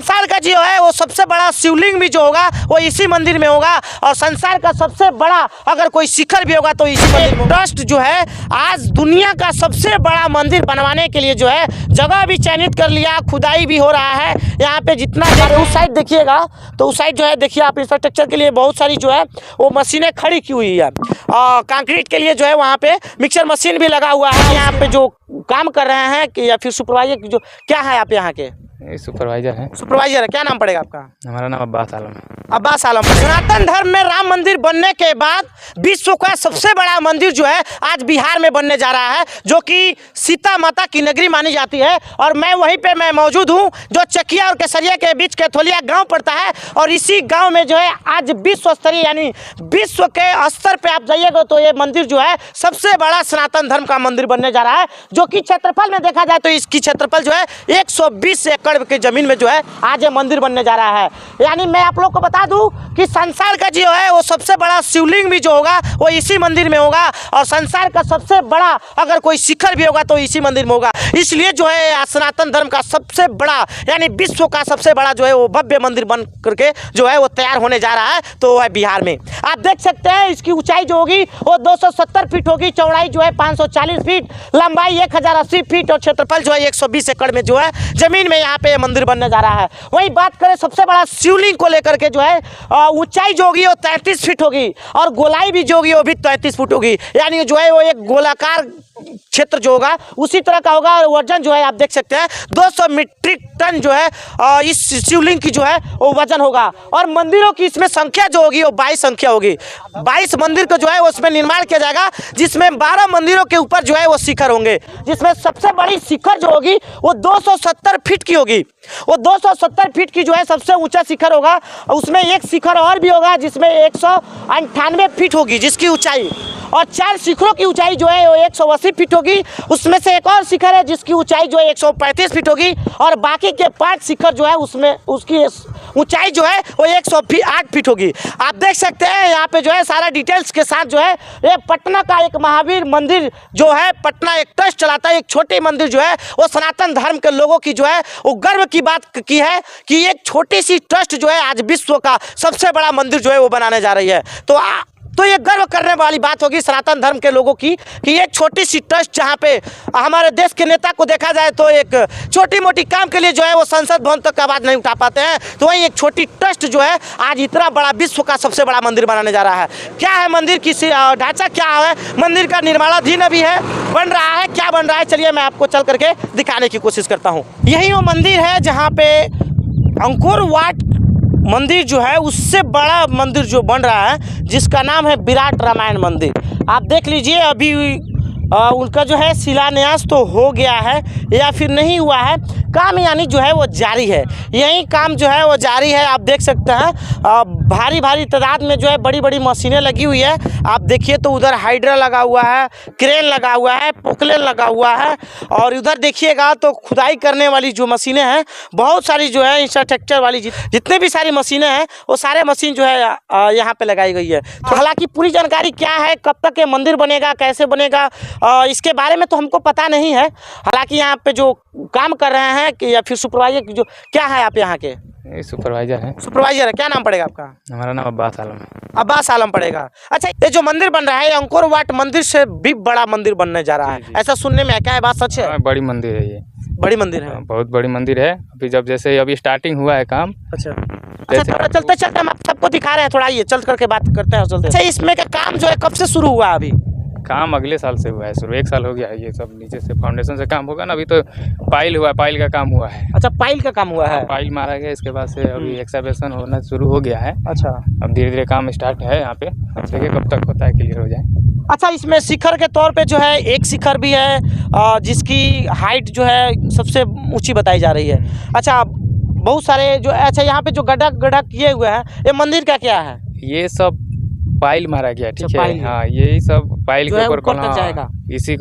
संसार का जो है वो सबसे बड़ा शिवलिंग भी जो होगा वो इसी मंदिर में होगा, और संसार का सबसे बड़ा अगर कोई शिखर भी होगा तो इसी मंदिर में। ट्रस्ट जो है आज दुनिया का सबसे बड़ा मंदिर बनवाने के लिए जो है जगह भी चयनित कर लिया, खुदाई भी हो रहा है। यहाँ पे जितना उस साइड देखिएगा तो उस साइड जो है देखिए आप इंफ्रास्ट्रक्चर के लिए बहुत सारी जो है वो मशीनें खड़ी की हुई है, और कंक्रीट के लिए जो है वहाँ पे मिक्सर मशीन भी लगा हुआ है। यहाँ पे जो काम कर रहे हैं कि या फिर सुपरवाइजर जो क्या है आप यहाँ के? सुपरवाइजर है। सुपरवाइजर है। क्या नाम पड़ेगा आपका? हमारा नाम अब्बास आलम है। अब्बास आलम। सनातन धर्म में राम मंदिर बनने के बाद विश्व का सबसे बड़ा मंदिर जो है आज बिहार में बनने जा रहा है, जो कि सीता माता की नगरी मानी जाती है। और मैं वहीं पे मैं मौजूद हूँ जो चकिया और केसरिया के बीच कैथोलिया गांव पड़ता है, और इसी गांव में जो है आज विश्व स्तरीय यानी विश्व के स्तर पे आप जाइएगा तो ये मंदिर जो है सबसे बड़ा सनातन धर्म का मंदिर बनने जा रहा है, जो कि क्षेत्रफल में देखा जाए तो इसकी क्षेत्रफल जो है 120 एकड़ के जमीन में जो है आज ये मंदिर बनने जा रहा है। यानी मैं आप लोग को बता दूं कि संसार का जो है वो सबसे बड़ा शिवलिंग भी जो होगा वो इसी मंदिर में होगा, और संसार का सबसे बड़ा अगर कोई शिखर भी होगा तो इसी मंदिर में होगा। इसलिए जो है सनातन धर्म का सबसे बड़ा यानी विश्व का सबसे बड़ा जो है वो भव्य मंदिर बन करके जो है वो तैयार होने जा रहा है, तो वो है बिहार में। आप देख सकते हैं इसकी ऊंचाई जो होगी वो 270 फीट होगी, चौड़ाई जो है 540 फीट, लंबाई 1080 फीट, और क्षेत्रफल जो है 120 एकड़ में जो है जमीन में यहाँ पे मंदिर बनने जा रहा है। वहीं बात करें सबसे बड़ा शिवलिंग को लेकर के जो है ऊंचाई जो होगी वो 33 फीट होगी, और गोलाई भी जो होगी वो भी 33 फुट होगी। यानी जो है वो एक गोलाकार क्षेत्र जो होगा उसी तरह का होगा, और वजन जो है आप देख सकते हैं 200 मीट्रिक टन जो है इस शिवलिंग की जो है वो वजन होगा। और मंदिरों की इसमें संख्या जो होगी वो 22 संख्या होगी। 22 मंदिर को जो है उसमें निर्माण किया जाएगा, जिसमें 12 मंदिरों के ऊपर जो है वो शिखर होंगे, जिसमें सबसे बड़ी शिखर जो होगी वो 270 फीट की होगी। वो 270 फीट की जो है सबसे ऊंचा शिखर होगा। उसमें एक शिखर और भी होगा जिसमें 198 फीट होगी जिसकी ऊंचाई, और 4 शिखरों की ऊंचाई जो है वो 180 फीट होगी। उसमें से एक और शिखर है जिसकी ऊंचाई जो है 135 फीट होगी, और बाकी के 5 शिखर जो है उसमें उसकी ऊंचाई जो है वो 108 फीट होगी। आप देख सकते हैं यहाँ पे जो है सारा डिटेल्स के साथ जो है ये पटना का एक महावीर मंदिर जो है पटना एक ट्रस्ट चलाता है, एक छोटी मंदिर जो है वो सनातन धर्म के लोगों की जो है वो गर्व की बात की है कि एक छोटी सी ट्रस्ट जो है आज विश्व का सबसे बड़ा मंदिर जो है वो बनाने जा रही है। तो ये गर्व करने वाली बात होगी सनातन धर्म के लोगों की कि एक छोटी सी ट्रस्ट जहाँ पे हमारे देश के नेता को देखा जाए तो एक छोटी मोटी काम के लिए जो है वो संसद भवन तक आवाज़ नहीं उठा पाते हैं, तो वहीं एक छोटी ट्रस्ट जो है आज इतना बड़ा विश्व का सबसे बड़ा मंदिर बनाने जा रहा है। क्या है मंदिर की ढांचा, क्या है मंदिर का निर्माणाधीन अभी है, बन रहा है, क्या बन रहा है, चलिए मैं आपको चल करके दिखाने की कोशिश करता हूँ। यही वो मंदिर है जहाँ पे अंकुर वाट मंदिर जो है उससे बड़ा मंदिर जो बन रहा है जिसका नाम है विराट रामायण मंदिर। आप देख लीजिए अभी उनका जो है शिलान्यास तो हो गया है या फिर नहीं हुआ है, काम यानी जो है वो जारी है, यही काम जो है वो जारी है। आप देख सकते हैं भारी भारी तादाद में जो है बड़ी बड़ी मशीनें लगी हुई है। आप देखिए तो उधर हाइड्रा लगा हुआ है, क्रेन लगा हुआ है, पोकलेन लगा हुआ है, और उधर देखिएगा तो खुदाई करने वाली जो मशीनें हैं बहुत सारी जो है इंफ्रास्ट्रक्चर वाली जितने भी सारी मशीनें हैं वो सारे मशीन जो है यहाँ पे लगाई गई है। तो हालांकि पूरी जानकारी क्या है, कब तक ये मंदिर बनेगा, कैसे बनेगा, इसके बारे में तो हमको पता नहीं है। हालांकि यहाँ पे जो काम कर रहे हैं कि या फिर सुपरवाइजर जो क्या है आप यहाँ के? सुपरवाइजर है। सुपरवाइजर है। क्या नाम पड़ेगा आपका? हमारा नाम अब्बास आलम है। अब्बास आलम पड़ेगा। अच्छा, ये जो मंदिर बन रहा है अंकुर वाट मंदिर से भी बड़ा मंदिर बनने जा रहा है, ऐसा सुनने में है, क्या है बात सच है? बड़ी मंदिर है ये, बड़ी मंदिर है, बहुत बड़ी मंदिर है। अभी जब जैसे अभी स्टार्टिंग हुआ है काम। अच्छा थोड़ा चलते चलते हम सबको दिखा रहे हैं, थोड़ा आइए चल करके बात करते हैं चलते। अच्छा, इसमें का काम जो है कब से शुरू हुआ? अभी काम अगले साल से हुआ है शुरू, 1 साल हो गया है। ये सब नीचे से फाउंडेशन से काम होगा ना, अभी तो पाइल हुआ है, पाइल का काम हुआ है। अच्छा, पाइल का काम हुआ है, पाइल मारा गया, इसके बाद से अभी एक्सकवेशन होना शुरू हो गया है। अच्छा, अब धीरे धीरे काम स्टार्ट है यहाँ पे, देखिए कब तक होता है, क्लियर हो जाए। अच्छा, इसमें शिखर के तौर पे जो है एक शिखर भी है जिसकी हाइट जो है सबसे ऊंची बताई जा रही है। अच्छा, बहुत सारे जो अच्छा यहाँ पे जो गड्ढा किए हुए हैं, ये मंदिर का क्या है? ये सब पाइल मारा गया, ठीक है। हाँ, यही सब पाइल के ऊपर तक जाएगा। इसी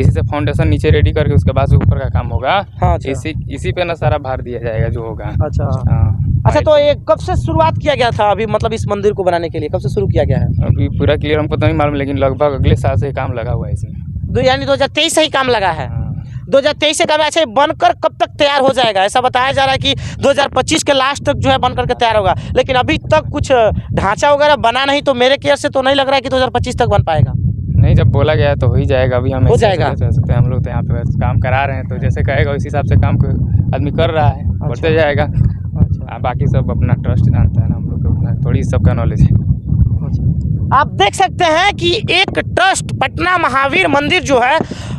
से फाउंडेशन नीचे रेडी करके उसके बाद से ऊपर का काम होगा। हाँ, अच्छा। इसी पे ना सारा भार दिया जाएगा जो होगा। अच्छा, हाँ। अच्छा, तो ये कब से शुरुआत किया गया था अभी, मतलब इस मंदिर को बनाने के लिए कब से शुरू किया गया है? अभी पूरा क्लियर हमको तो नहीं मालूम, लेकिन लगभग अगले साल से काम लगा हुआ है इसमें। यानी 2023 से ही काम लगा है। 2023 से कब ऐसे बनकर कब तक तैयार हो जाएगा? ऐसा बताया जा रहा है कि 2025 के लास्ट तक जो है बनकर के तैयार होगा, लेकिन अभी तक कुछ ढांचा वगैरह बना नहीं, तो मेरे केयर से तो नहीं लग रहा है कि 2025 तक बन पाएगा। नहीं, जब बोला गया है तो हो ही जाएगा। अभी हम हो ऐसे जाएगा। चल सकते हैं, हम लोग तो यहाँ पे बस काम करा रहे हैं, तो जैसे कहेगा उस हिसाब से काम को आदमी कर रहा है, बढ़ते जाएगा। बाकी सब अपना ट्रस्ट जानता है ना, हम लोग को उतना थोड़ी सबका नॉलेज है। आप देख सकते हैं कि एक ट्रस्ट पटना महावीर मंदिर जो है,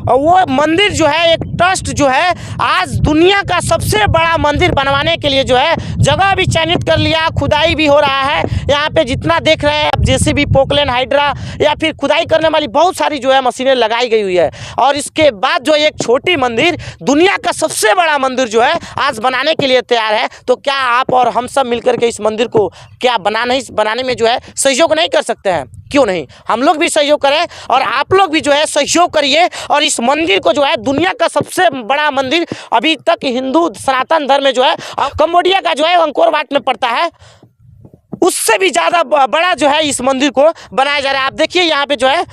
वो मंदिर जो है एक ट्रस्ट जो है आज दुनिया का सबसे बड़ा मंदिर बनवाने के लिए जो है जगह भी चयनित कर लिया, खुदाई भी हो रहा है। यहाँ पे जितना देख रहे हैं आप, जेसीबी, पोकलेन, हाइड्रा या फिर खुदाई करने वाली बहुत सारी जो है मशीनें लगाई गई हुई है, और इसके बाद जो एक छोटी मंदिर दुनिया का सबसे बड़ा मंदिर जो है आज बनाने के लिए तैयार है। तो क्या आप और हम सब मिलकर के इस मंदिर को क्या बनाने में जो है सहयोग नहीं कर सकते हैं? क्यों नहीं, हम लोग भी सहयोग करें और आप लोग भी जो है सहयोग करिए, और इस मंदिर को जो है दुनिया का सबसे बड़ा मंदिर अभी तक हिंदू सनातन धर्म में जो है कंबोडिया का जो है अंकोर वाट में पड़ता है, उससे भी ज़्यादा बड़ा जो है इस मंदिर को बनाया जा रहा है। आप देखिए यहाँ पे जो है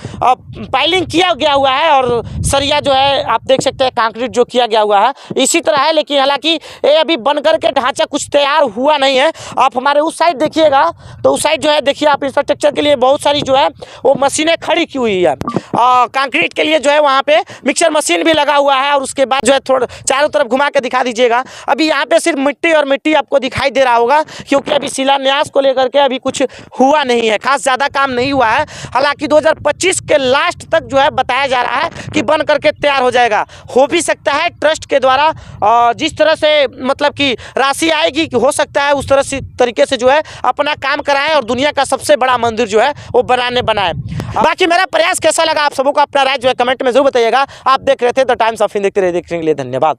पाइलिंग किया गया हुआ है, और सरिया जो है आप देख सकते हैं कंक्रीट जो किया गया हुआ है इसी तरह है, लेकिन हालांकि ये अभी बनकर के ढांचा कुछ तैयार हुआ नहीं है। आप हमारे उस साइड देखिएगा तो उस साइड जो है देखिए आप इंफ्रास्ट्रक्चर के लिए बहुत सारी जो है वो मशीनें खड़ी की हुई है, कंक्रीट के लिए जो है वहाँ पे मिक्सर मशीन भी लगा हुआ है, और उसके बाद जो है थोड़ा चारों तरफ घुमा के दिखा दीजिएगा। अभी यहाँ पे सिर्फ मिट्टी और मिट्टी आपको दिखाई दे रहा होगा, क्योंकि अभी शिलान्यास को करके अभी कुछ हुआ नहीं है, खास ज़्यादा काम नहीं हुआ है। हालांकि 2025 के लास्ट तक जो है बताया जा रहा है कि बन करके तैयार हो जाएगा। हो भी सकता है ट्रस्ट के द्वारा जिस तरह से मतलब कि राशि आएगी, हो सकता है उस तरह से तरीके से जो है अपना काम कराएं और दुनिया का सबसे बड़ा मंदिर जो है वो बनाए। बाकी मेरा प्रयास कैसा लगा आप सबको अपना राय जो है कमेंट में जरूर बताइएगा। आप देख रहे थे द टाइम्स ऑफ इंडिया, देखते रहिए, देखने के लिए धन्यवाद।